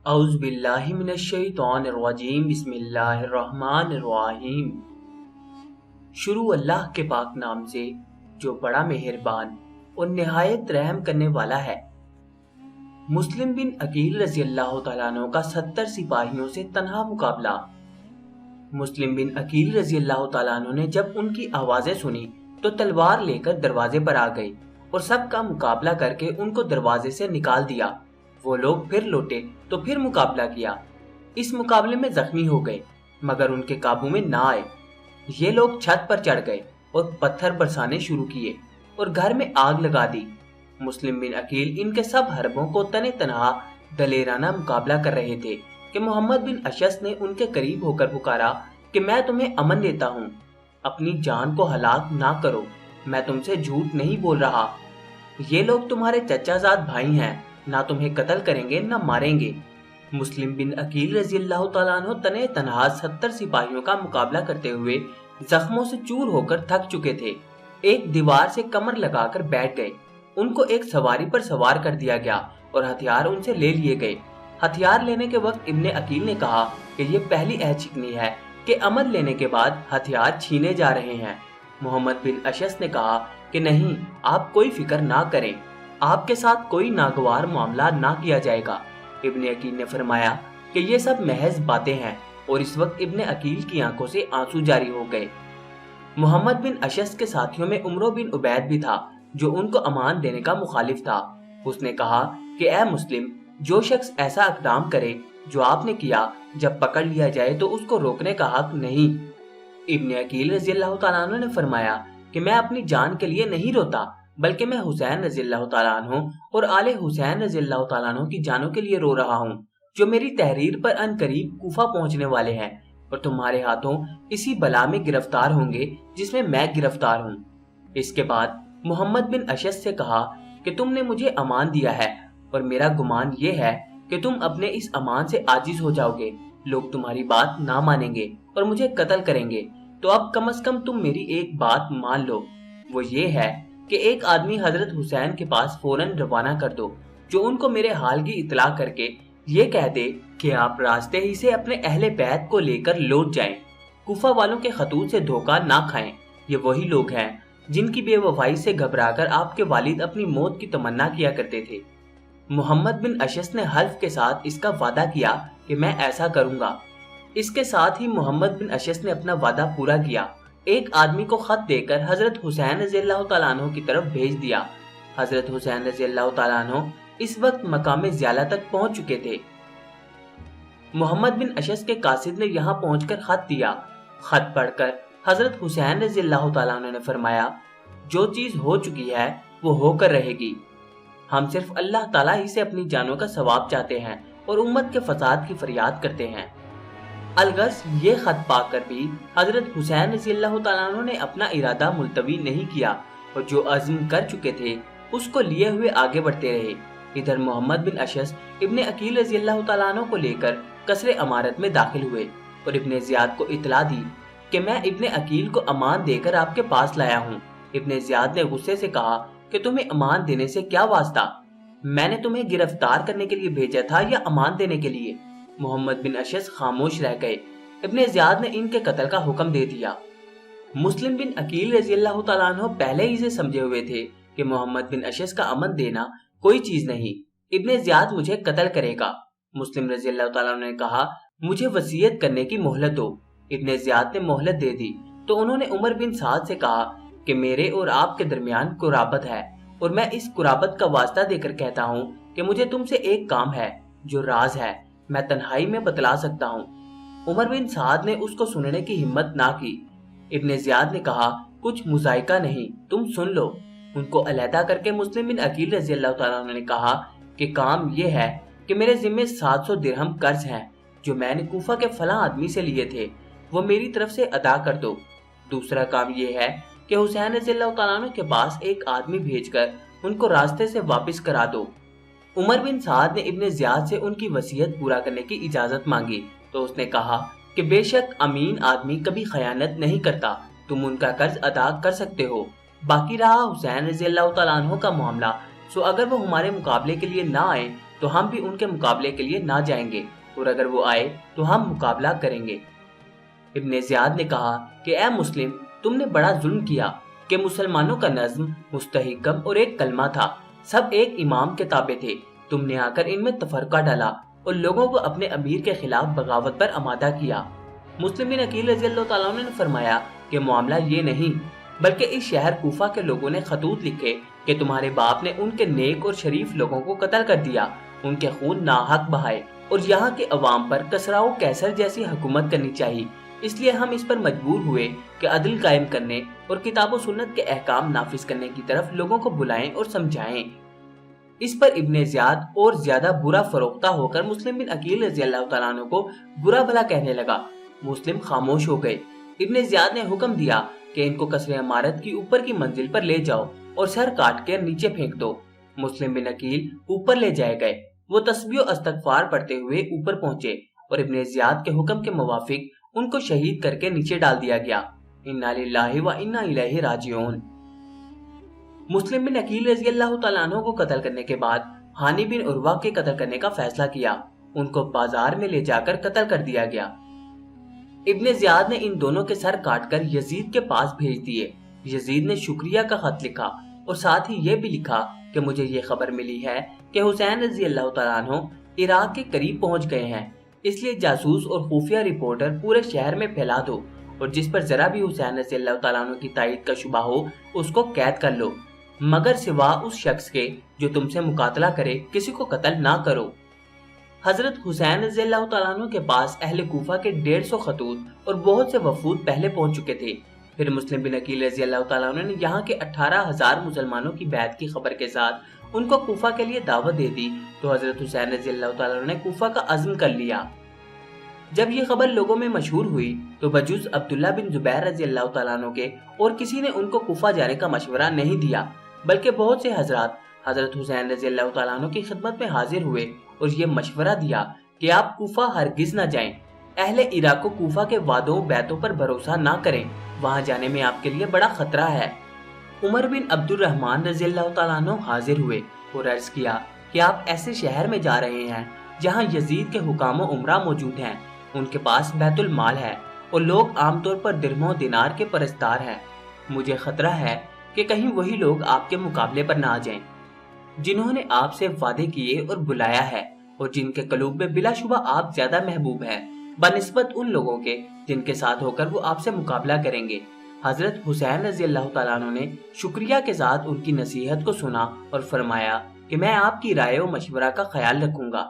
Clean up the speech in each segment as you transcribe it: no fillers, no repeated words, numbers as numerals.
اعوذ باللہ من الشیطان الرجیم بسم اللہ الرحمن الرحیم۔ شروع اللہ کے پاک نام سے جو بڑا مہربان اور نہایت رحم کرنے والا ہے۔ مسلم بن عقیل رضی اللہ تعالیٰ عنہ کا 70 سپاہیوں سے تنہا مقابلہ۔ مسلم بن عقیل رضی اللہ تعالیٰ عنہ نے جب ان کی آوازیں سنی تو تلوار لے کر دروازے پر آ گئے اور سب کا مقابلہ کر کے ان کو دروازے سے نکال دیا۔ وہ لوگ پھر لوٹے تو پھر مقابلہ کیا۔ اس مقابلے میں زخمی ہو گئے مگر ان کے قابو میں نہ آئے۔ یہ لوگ چھت پر چڑھ گئے اور پتھر برسانے شروع کیے اور گھر میں آگ لگا دی۔ مسلم بن عقیل ان کے سب حربوں کو تنے تنہا دلیرانہ مقابلہ کر رہے تھے کہ محمد بن اشعث نے ان کے قریب ہو کر پکارا کہ میں تمہیں امن دیتا ہوں، اپنی جان کو ہلاک نہ کرو، میں تم سے جھوٹ نہیں بول رہا، یہ لوگ تمہارے چچا زاد بھائی ہیں، نہ تمہیں قتل کریں گے نہ ماریں گے۔ مسلم بن عقیل رضی اللہ تعالیٰ عنہ تنے تنہا 70 سپاہیوں کا مقابلہ کرتے ہوئے زخموں سے چور ہو کر تھک چکے تھے۔ ایک دیوار سے کمر لگا کر بیٹھ گئے۔ ان کو ایک سواری پر سوار کر دیا گیا اور ہتھیار ان سے لے لیے گئے۔ ہتھیار لینے کے وقت ابن عقیل نے کہا کہ یہ پہلی عہد شکنی ہے کہ امن لینے کے بعد ہتھیار چھینے جا رہے ہیں۔ محمد بن اشعث نے کہا کہ نہیں، آپ کوئی فکر نہ کریں، آپ کے ساتھ کوئی ناگوار معاملہ نہ کیا جائے گا۔ ابن عقیل نے فرمایا کہ یہ سب محض باتیں ہیں، اور اس وقت ابن عقیل کی آنکھوں سے آنسو جاری ہو گئے۔ محمد بن اشعث کے ساتھیوں میں عمرو بن عبید بھی تھا جو ان کو امان دینے کا مخالف تھا۔ اس نے کہا کہ اے مسلم، جو شخص ایسا اقدام کرے جو آپ نے کیا، جب پکڑ لیا جائے تو اس کو روکنے کا حق نہیں۔ ابن عقیل رضی اللہ تعالیٰ عنہ نے فرمایا کہ میں اپنی جان کے لیے نہیں روتا، بلکہ میں حسین رضی اللہ تعالیٰ عنہ اور آل حسین رضی اللہ تعالیٰ عنہ کی جانوں کے لیے رو رہا ہوں، جو میری تحریر پر ان قریب کوفہ پہنچنے والے ہیں اور تمہارے ہاتھوں اسی بلا میں گرفتار ہوں گے جس میں میں گرفتار ہوں۔ اس کے بعد محمد بن اشعث سے کہا کہ تم نے مجھے امان دیا ہے اور میرا گمان یہ ہے کہ تم اپنے اس امان سے عاجز ہو جاؤ گے، لوگ تمہاری بات نہ مانیں گے اور مجھے قتل کریں گے، تو اب کم از کم تم میری ایک بات مان لو، وہ یہ ہے کہ ایک آدمی حضرت حسین کے پاس فوراً روانہ کر دو، جو ان کو میرے حال کی اطلاع کر کے یہ کہہ دے کہ آپ راستے ہی سے اپنے اہل بیت کو لے کر لوٹ جائیں، کوفہ والوں کے خطوط سے دھوکہ نہ کھائیں۔ یہ وہی لوگ ہیں جن کی بے وفائی سے گھبرا کر آپ کے والد اپنی موت کی تمنا کیا کرتے تھے۔ محمد بن اشعث نے حلف کے ساتھ اس کا وعدہ کیا کہ میں ایسا کروں گا۔ اس کے ساتھ ہی محمد بن اشعث نے اپنا وعدہ پورا کیا۔ ایک آدمی کو خط دے کر حضرت حسین رضی اللہ تعالیٰ عنہ کی طرف بھیج دیا۔ حضرت حسین رضی اللہ تعالیٰ عنہ اس وقت مقام زیالہ تک پہنچ چکے تھے۔ محمد بن اشعث کے قاصد نے یہاں پہنچ کر خط دیا۔ خط پڑھ کر حضرت حسین رضی اللہ تعالیٰ عنہ نے فرمایا، جو چیز ہو چکی ہے وہ ہو کر رہے گی، ہم صرف اللہ تعالیٰ ہی سے اپنی جانوں کا ثواب چاہتے ہیں اور امت کے فساد کی فریاد کرتے ہیں۔ الغرض یہ خط پا کر بھی حضرت حسین رضی اللہ تعالیٰ عنہ نے اپنا ارادہ ملتوی نہیں کیا اور جو عزم کر چکے تھے اس کو لیے ہوئے آگے بڑھتے رہے۔ ادھر محمد بن اشعث ابن عقیل رضی اللہ تعالیٰ عنہ کو لے کر قصر امارت میں داخل ہوئے اور ابن زیاد کو اطلاع دی کہ میں ابن عقیل کو امان دے کر آپ کے پاس لایا ہوں۔ ابن زیاد نے غصے سے کہا کہ تمہیں امان دینے سے کیا واسطہ؟ میں نے تمہیں گرفتار کرنے کے لیے بھیجا تھا یا امان دینے کے لیے؟ محمد بن اشعث خاموش رہ گئے۔ ابن زیاد نے ان کے قتل کا حکم دے دیا۔ مسلم بن عقیل رضی اللہ تعالیٰ عنہ پہلے ہی سے سمجھے ہوئے تھے کہ محمد بن اشعث کا امن دینا کوئی چیز نہیں، ابن زیاد مجھے قتل کرے گا۔ مسلم رضی اللہ تعالیٰ عنہ نے کہا مجھے وصیت کرنے کی مہلت دو۔ ابن زیاد نے مہلت دے دی تو انہوں نے عمر بن سعد سے کہا کہ میرے اور آپ کے درمیان قرابت ہے اور میں اس قرابت کا واسطہ دے کر کہتا ہوں کہ مجھے تم سے ایک کام ہے جو راز ہے، میں تنہائی میں بتلا سکتا ہوں۔ عمر بن سعد نے اس کو سننے کی ہمت نہ کی۔ ابن زیاد نے کہا کچھ مذائقہ نہیں، تم سن لو۔ ان کو علیحدہ کر کے مسلم بن عقیل رضی اللہ تعالیٰ عنہ نے کہا کہ کام یہ ہے کہ میرے ذمے 700 درہم قرض ہیں جو میں نے کوفہ کے فلاں آدمی سے لیے تھے، وہ میری طرف سے ادا کر دو۔ دوسرا کام یہ ہے کہ حسین رضی اللہ تعالیٰ عنہ کے پاس ایک آدمی بھیج کر ان کو راستے سے واپس کرا دو۔ عمر بن سعد نے ابن زیاد سے ان کی وصیت پورا کرنے کی اجازت مانگی تو اس نے کہا کہ بے شک امین آدمی کبھی خیانت نہیں کرتا، تم ان کا قرض ادا کر سکتے ہو۔ باقی رہا حسین رضی اللہ تعالیٰ عنہ کا معاملہ، سو اگر وہ ہمارے مقابلے کے لیے نہ آئے تو ہم بھی ان کے مقابلے کے لیے نہ جائیں گے، اور اگر وہ آئے تو ہم مقابلہ کریں گے۔ ابن زیاد نے کہا کہ اے مسلم، تم نے بڑا ظلم کیا کہ مسلمانوں کا نظم مستحکم اور ایک کلمہ تھا، سب ایک امام کے تابع تھے، تم نے آ کر ان میں تفرقہ ڈالا اور لوگوں کو اپنے امیر کے خلاف بغاوت پر آمادہ کیا۔ مسلم بن عقیل رضی اللہ تعالیٰ عنہ نے فرمایا کہ معاملہ یہ نہیں، بلکہ اس شہر کوفہ کے لوگوں نے خطوط لکھے کہ تمہارے باپ نے ان کے نیک اور شریف لوگوں کو قتل کر دیا، ان کے خون ناحق بہائے، اور یہاں کے عوام پر کسرا و کیسر جیسی حکومت کرنی چاہیے، اس لیے ہم اس پر مجبور ہوئے کہ عدل قائم کرنے اور کتاب و سنت کے احکام نافذ کرنے کی طرف لوگوں کو بلائیں اور سمجھائیں۔ اس پر ابن زیاد اور زیادہ برا فروختہ ہو کر مسلم بن عقیل رضی اللہ تعالیٰ عنہ کو برا بھلا کہنے لگا۔ مسلم خاموش ہو گئے۔ ابن زیاد نے حکم دیا کہ ان کو قصر عمارت کی اوپر کی منزل پر لے جاؤ اور سر کاٹ کے نیچے پھینک دو۔ مسلم بن عقیل اوپر لے جائے گئے۔ وہ تسبیح و استغفار پڑھتے ہوئے اوپر پہنچے اور ابن زیاد کے حکم کے موافق ان کو شہید کر کے نیچے ڈال دیا گیا۔ انا للہ و انا الیہ راجعون۔ مسلم بن عقیل رضی اللہ تعالیٰ عنہ کو قتل کرنے کے بعد ہانی بن عروہ کے قتل کرنے کا فیصلہ کیا۔ ان کو بازار میں لے جا کر قتل کر دیا گیا۔ ابن زیاد نے ان دونوں کے سر کاٹ کر یزید کے پاس بھیج دیے۔ یزید نے شکریہ کا خط لکھا اور ساتھ ہی یہ بھی لکھا کہ مجھے یہ خبر ملی ہے کہ حسین رضی اللہ تعالیٰ عنہ عراق کے قریب پہنچ گئے ہیں، اس لیے جاسوس اور خفیہ رپورٹر پورے شہر میں پھیلا دو، اور جس پر ذرا بھی حسین رضی اللہ تعالیٰ عنہ کی تائید کا شبہ ہو اس کو قید کر لو، مگر سوا اس شخص کے جو تم سے مقاتلہ کرے کسی کو قتل نہ کرو۔ حضرت حسین رضی اللہ تعالیٰ عنہ کے پاس اہل کوفہ کے 150 خطوط اور بہت سے وفود پہلے پہنچ چکے تھے۔ پھر مسلم بن عقیل رضی اللہ تعالیٰ عنہ نے یہاں کے 18,000 مسلمانوں کی بیعت کی خبر کے ساتھ ان کو کوفہ کے لیے دعوت دے دی، تو حضرت حسین رضی اللہ تعالیٰ عنہ نے کوفہ کا عزم کر لیا۔ جب یہ خبر لوگوں میں مشہور ہوئی تو بجز عبداللہ بن زبیر رضی اللہ تعالیٰ عنہ کے اور کسی نے ان کو کوفہ جانے کا مشورہ نہیں دیا، بلکہ بہت سے حضرات حضرت حسین رضی اللہ تعالیٰ عنہ کی خدمت میں حاضر ہوئے اور یہ مشورہ دیا کہ آپ کوفہ ہرگز نہ جائیں، اہل عراق کو کوفہ کے وعدوں و بیعتوں پر بھروسہ نہ کریں، وہاں جانے میں آپ کے لیے بڑا خطرہ ہے۔ عمر بن عبد الرحمن رضی اللہ تعالیٰ عنہ حاضر ہوئے اور عرض کیا کہ آپ ایسے شہر میں جا رہے ہیں جہاں یزید کے حکام و عمرہ موجود ہیں، ان کے پاس بیت المال ہے اور لوگ عام طور پر درہم و دینار کے پرستار ہیں، مجھے خطرہ ہے کہ کہیں وہی لوگ آپ کے مقابلے پر نہ آ جائیں جنہوں نے آپ سے وعدے کیے اور بلایا ہے، اور جن کے قلوب میں بلا شبہ آپ زیادہ محبوب ہیں بنسبت ان لوگوں کے جن کے ساتھ ہو کر وہ آپ سے مقابلہ کریں گے۔ حضرت حسین رضی اللہ تعالیٰ عنہ نے شکریہ کے ساتھ ان کی نصیحت کو سنا اور فرمایا کہ میں آپ کی رائے و مشورہ کا خیال رکھوں گا۔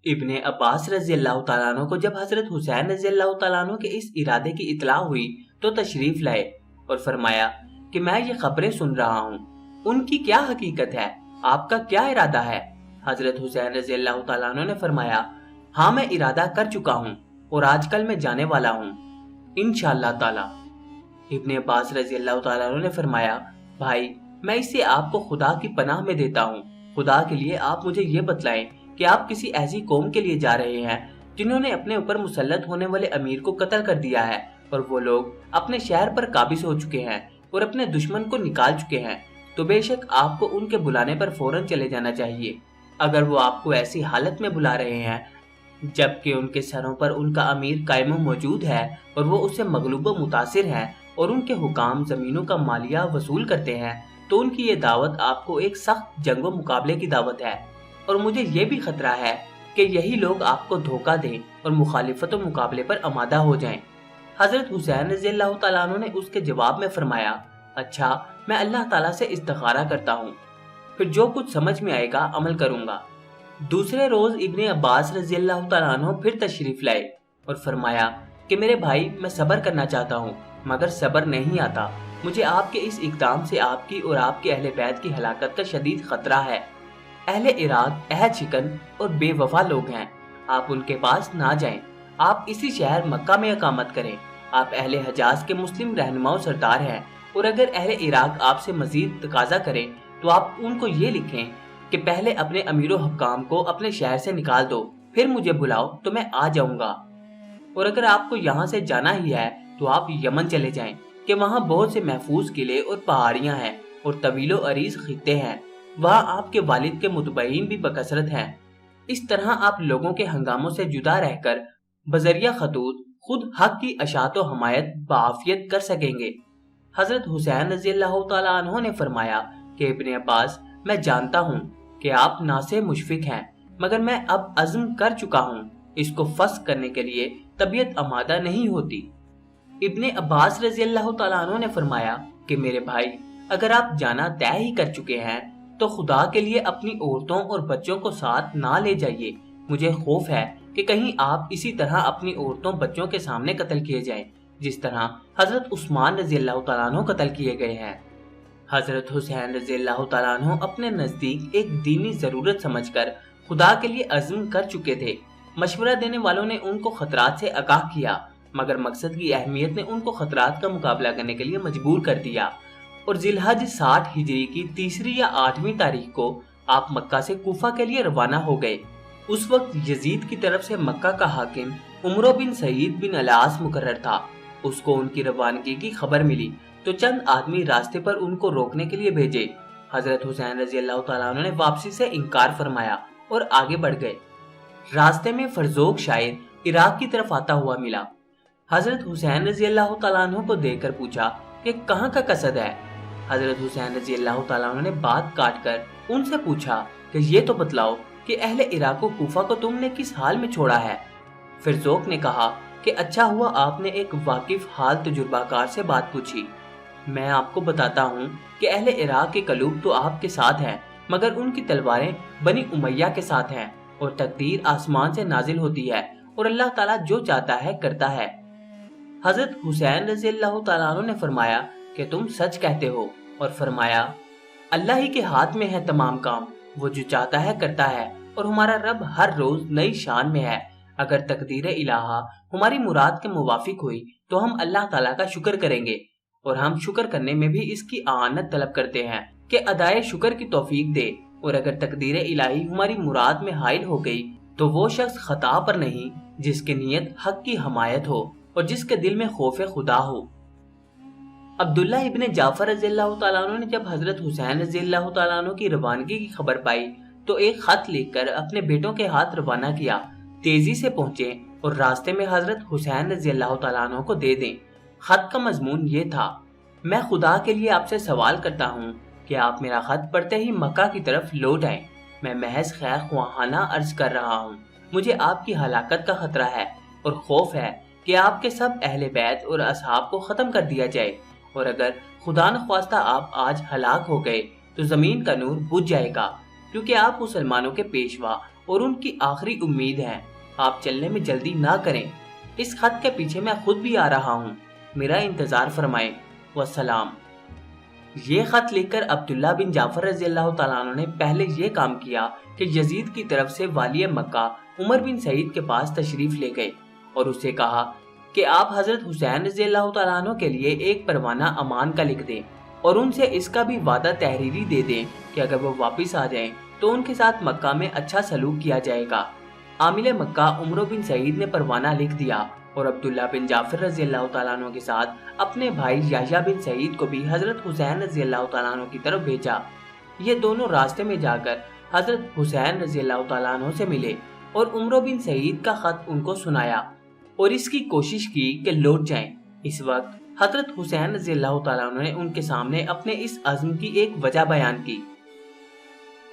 ابن عباس رضی اللہ تعالیٰ عنہ کو جب حضرت حسین رضی اللہ تعالیٰ عنہ کے اس ارادے کی اطلاع ہوئی تو تشریف لائے اور فرمایا کہ میں یہ خبریں سن رہا ہوں، ان کی کیا حقیقت ہے، آپ کا کیا ارادہ ہے؟ حضرت حسین رضی اللہ تعالیٰ عنہ نے فرمایا، ہاں میں ارادہ کر چکا ہوں اور آج کل میں جانے والا ہوں انشاءاللہ تعالی۔ ابن عباس رضی اللہ تعالیٰ عنہ نے فرمایا، بھائی میں اسے آپ کو خدا کی پناہ میں دیتا ہوں، خدا کے لیے آپ مجھے یہ بتلائیں کہ آپ کسی ایسی قوم کے لیے جا رہے ہیں جنہوں نے اپنے اوپر مسلط ہونے والے امیر کو قتل کر دیا ہے، اور وہ لوگ اپنے شہر پر قابض ہو چکے ہیں اور اپنے دشمن کو نکال چکے ہیں، تو بے شک آپ کو ان کے بلانے پر فوراً چلے جانا چاہیے۔ اگر وہ آپ کو ایسی حالت میں بلا رہے ہیں جبکہ ان کے سروں پر ان کا امیر قائم و موجود ہے اور وہ اس سے مغلوب و متاثر ہیں اور ان کے حکام زمینوں کا مالیہ وصول کرتے ہیں، تو ان کی یہ دعوت آپ کو ایک سخت جنگ و مقابلے کی دعوت ہے، اور مجھے یہ بھی خطرہ ہے کہ یہی لوگ آپ کو دھوکہ دیں اور مخالفت و مقابلے پر آمادہ ہو جائیں۔ حضرت حسین رضی اللہ تعالیٰ عنہ نے اس کے جواب میں فرمایا، اچھا میں اللہ تعالیٰ سے استخارہ کرتا ہوں، پھر جو کچھ سمجھ میں آئے گا عمل کروں گا۔ دوسرے روز ابن عباس رضی اللہ تعالیٰ عنہ پھر تشریف لائے اور فرمایا کہ میرے بھائی میں صبر کرنا چاہتا ہوں مگر صبر نہیں آتا، مجھے آپ کے اس اقدام سے آپ کی اور آپ کے اہل بیت کی ہلاکت کا شدید خطرہ ہے۔ اہل عراق عہد شکن اور بے وفا لوگ ہیں، آپ ان کے پاس نہ جائیں، آپ اسی شہر مکہ میں اقامت کریں، آپ اہل حجاز کے مسلم رہنما و سردار ہیں، اور اگر اہل عراق آپ سے مزید تقاضا کریں تو آپ ان کو یہ لکھیں کہ پہلے اپنے امیر و حکام کو اپنے شہر سے نکال دو، پھر مجھے بلاؤ تو میں آ جاؤں گا، اور اگر آپ کو یہاں سے جانا ہی ہے تو آپ یمن چلے جائیں کہ وہاں بہت سے محفوظ قلعے اور پہاڑیاں ہیں اور طویل و عریض خطے ہیں، وہاں آپ کے والد کے متبعین بھی بکثرت ہیں۔ اس طرح آپ لوگوں کے ہنگاموں سے جدا رہ کر بذریعہ خطوط خود حق کی اشاعت و حمایت بعافیت کر سکیں گے۔ حضرت حسین رضی اللہ تعالیٰ عنہ نے فرمایا کہ ابن عباس، میں جانتا ہوں کہ آپ ناصح مشفق ہیں، مگر میں اب عزم کر چکا ہوں، اس کو فسخ کرنے کے لیے طبیعت آمادہ نہیں ہوتی۔ ابن عباس رضی اللہ تعالیٰ عنہ نے فرمایا کہ میرے بھائی، اگر آپ جانا طے ہی کر چکے ہیں تو خدا کے لیے اپنی عورتوں اور بچوں کو ساتھ نہ لے جائیے۔ مجھے خوف ہے کہ کہیں آپ اسی طرح اپنی عورتوں بچوں کے سامنے قتل کیے جائیں، جس طرح حضرت عثمان رضی اللہ تعالیٰ عنہ قتل کیے گئے ہیں۔ حضرت حسین رضی اللہ تعالیٰ عنہ اپنے نزدیک ایک دینی ضرورت سمجھ کر خدا کے لیے عزم کر چکے تھے۔ مشورہ دینے والوں نے ان کو خطرات سے آگاہ کیا، مگر مقصد کی اہمیت نے ان کو خطرات کا مقابلہ کرنے کے لیے مجبور کر دیا، اور ذی الحج 60 ہجری کی 3 یا 8 تاریخ کو آپ مکہ سے کوفہ کے لیے روانہ ہو گئے۔ اس وقت یزید کی طرف سے مکہ کا حاکم عمرو بن سعید بن العاص مقرر تھا۔ اس کو ان کی روانگی کی خبر ملی تو چند آدمی راستے پر ان کو روکنے کے لیے بھیجے۔ حضرت حسین رضی اللہ تعالیٰ عنہ نے واپسی سے انکار فرمایا اور آگے بڑھ گئے۔ راستے میں فرزوق شاعر عراق کی طرف آتا ہوا ملا۔ حضرت حسین رضی اللہ تعالیٰ عنہ کو دیکھ کر پوچھا کہ کہاں کا قصد ہے؟ حضرت حسین رضی اللہ تعالیٰ عنہ نے بات کاٹ کر ان سے پوچھا کہ یہ تو بتلاؤ کہ اہل عراق و کوفہ کو تم نے کس حال میں چھوڑا ہے؟ فرزوق نے کہا کہ اچھا ہوا آپ نے ایک واقف حال تجربہ کار سے بات پوچھی۔ میں آپ کو بتاتا ہوں کہ اہل عراق کے قلوب تو آپ کے ساتھ ہیں، مگر ان کی تلواریں بنی امیہ کے ساتھ ہیں، اور تقدیر آسمان سے نازل ہوتی ہے اور اللہ تعالیٰ جو چاہتا ہے کرتا ہے۔ حضرت حسین رضی اللہ تعالیٰ عنہ نے فرمایا کہ تم سچ کہتے ہو، اور فرمایا اللہ ہی کے ہاتھ میں ہے تمام کام، وہ جو چاہتا ہے کرتا ہے، اور ہمارا رب ہر روز نئی شان میں ہے۔ اگر تقدیر الہٰ ہماری مراد کے موافق ہوئی تو ہم اللہ تعالیٰ کا شکر کریں گے، اور ہم شکر کرنے میں بھی اس کی اعانت طلب کرتے ہیں کہ ادائے شکر کی توفیق دے، اور اگر تقدیر الہی ہماری مراد میں حائل ہو گئی تو وہ شخص خطا پر نہیں جس کی نیت حق کی حمایت ہو اور جس کے دل میں خوف خدا ہو۔ عبداللہ ابن جعفر رضی اللہ تعالیٰ عنہ نے جب حضرت حسین رضی اللہ تعالیٰ عنہ کی روانگی کی خبر پائی تو ایک خط لکھ کر اپنے بیٹوں کے ہاتھ روانہ کیا۔ تیزی سے پہنچے اور راستے میں حضرت حسین رضی اللہ تعالیٰ عنہ کو دے دیں۔ خط کا مضمون یہ تھا: میں خدا کے لیے آپ سے سوال کرتا ہوں کہ آپ میرا خط پڑھتے ہی مکہ کی طرف لوٹ آئیں۔ میں محض خیر خواہانہ عرض کر رہا ہوں۔ مجھے آپ کی ہلاکت کا خطرہ ہے اور خوف ہے کہ آپ کے سب اہل بیت اور اصحاب کو ختم کر دیا جائے، اور اگر خدا نخواستہ آپ آج ہلاک ہو گئے تو زمین کا نور بجھ جائے گا، کیونکہ آپ مسلمانوں کے پیشوا اور ان کی آخری امید ہیں۔ آپ چلنے میں جلدی نہ کریں۔ اس خط کے پیچھے میں خود بھی آ رہا ہوں، میرا انتظار فرمائیں۔ والسلام۔ یہ خط لکھ کر عبداللہ بن جعفر رضی اللہ تعالیٰ عنہ نے پہلے یہ کام کیا کہ یزید کی طرف سے والی مکہ عمر بن سعید کے پاس تشریف لے گئے اور اسے کہا کہ آپ حضرت حسین رضی اللہ تعالیٰ عنہ کے لیے ایک پروانہ امان کا لکھ دیں، اور ان سے اس کا بھی وعدہ تحریری دے دیں کہ اگر وہ واپس آ جائیں تو ان کے ساتھ مکہ میں اچھا سلوک کیا جائے گا۔ عامل مکہ عمرو بن سعید نے پروانہ لکھ دیا اور عبداللہ بن جعفر رضی اللہ تعالیٰ عنہ کے ساتھ اپنے بھائی یحییٰ بن سعید کو بھی حضرت حسین رضی اللہ تعالیٰ عنہ کی طرف بھیجا۔ یہ دونوں راستے میں جا کر حضرت حسین رضی اللہ تعالیٰ عنہ سے ملے اور عمرو بن سعید کا خط ان کو سنایا اور اس کی کوشش کی کہ لوٹ جائیں۔ اس وقت حضرت حسین رضی اللہ تعالیٰ عنہ نے ان کے سامنے اپنے اس عزم کی ایک وجہ بیان کی۔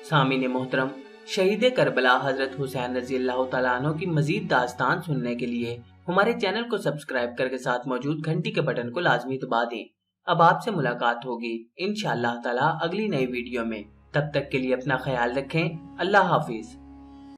سامعین محترم، شہید کربلا حضرت حسین رضی اللہ تعالیٰ عنہ کی مزید داستان سننے کے لیے ہمارے چینل کو سبسکرائب کر کے ساتھ موجود گھنٹی کے بٹن کو لازمی دبا دیں۔ اب آپ سے ملاقات ہوگی انشاءاللہ تعالیٰ اگلی نئی ویڈیو میں۔ تب تک کے لیے اپنا خیال رکھیں۔ اللہ حافظ۔